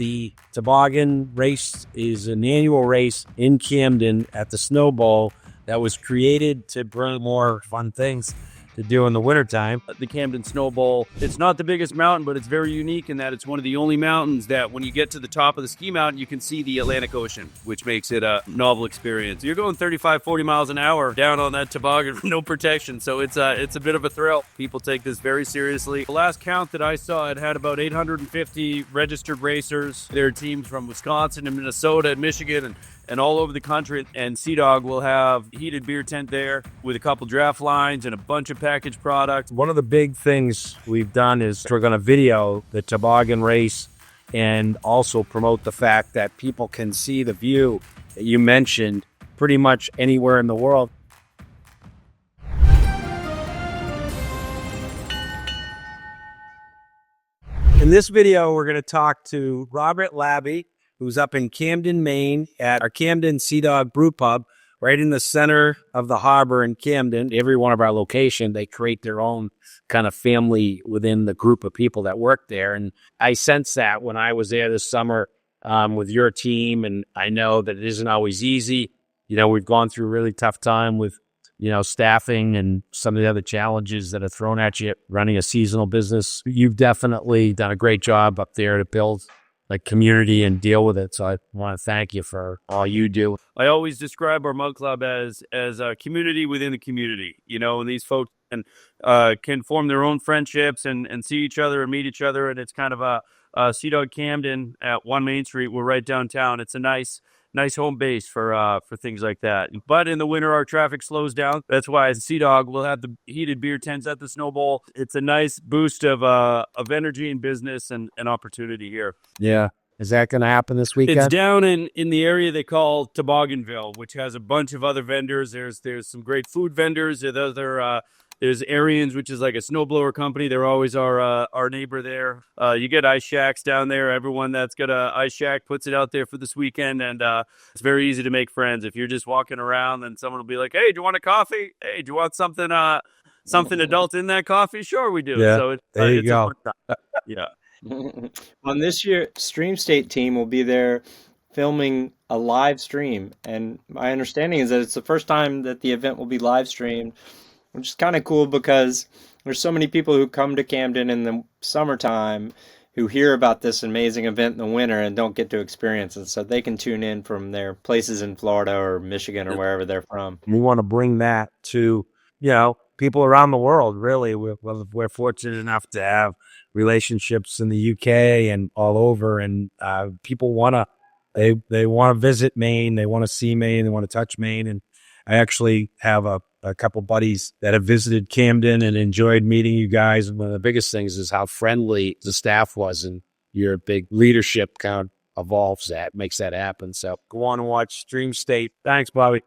The toboggan race is an annual race in Camden at the Snow Bowl that was created to bring more fun things to do in the wintertime. The Camden Snow Bowl, it's not the biggest mountain, but it's very unique in that it's one of the only mountains that when you get to the top of the ski mountain, you can see the Atlantic Ocean, which makes it a novel experience. You're going 35, 40 miles an hour down on that toboggan with no protection, so it's a bit of a thrill. People take this very seriously. The last count that I saw, it had about 850 registered racers. There are teams from Wisconsin and Minnesota and Michigan and all over the country. And Sea Dog will have heated beer tent there with a couple draft lines and a bunch of packaged products. One of the big things we've done is we're going to video the toboggan race and also promote the fact that people can see the view that you mentioned pretty much anywhere in the world. In this video, we're going to talk to Robert Labby, who's up in Camden, Maine at our Camden Sea Dog Brew Pub, right in the center of the harbor in Camden. Every one of our locations, they create their own kind of family within the group of people that work there. And I sense that when I was there this summer with your team, and I know that it isn't always easy. You know, we've gone through a really tough time with, staffing and some of the other challenges that are thrown at you running a seasonal business. You've definitely done a great job up there to build like community and deal with it. So I want to thank you for all you do. I always describe our mug club as a community within the community, and these folks can form their own friendships and see each other and meet each other. And it's kind of a Sea Dog Camden at 1 Main Street. We're right downtown. It's a nice home base for things like that. But in the winter, our traffic slows down. That's why Sea Dog will have the heated beer tents at the Snow Bowl. It's a nice boost of energy and business and opportunity here. Yeah. Is that going to happen this weekend? It's down in the area they call Tobogganville, which has a bunch of other vendors. There's some great food vendors. There's Arians, which is like a snowblower company. They're always our neighbor there. You get ice shacks down there. Everyone that's got a ice shack puts it out there for this weekend, and it's very easy to make friends. If you're just walking around, then someone will be like, "Hey, do you want a coffee? Hey, do you want something adult in that coffee?" Sure, we do. Yeah, so there you go. Yeah. On this year, Stream State team will be there filming a live stream, and my understanding is that it's the first time that the event will be live streamed, which is kind of cool because there's so many people who come to Camden in the summertime who hear about this amazing event in the winter and don't get to experience it. So they can tune in from their places in Florida or Michigan or wherever they're from. We want to bring that to, people around the world, really. We're fortunate enough to have relationships in the UK and all over. And people want to, they want to visit Maine. They want to see Maine. They want to touch Maine. And I actually have a couple buddies that have visited Camden and enjoyed meeting you guys. And one of the biggest things is how friendly the staff was, and your big leadership kind of evolves that, makes that happen. So go on and watch Stream State. Thanks, Bobby.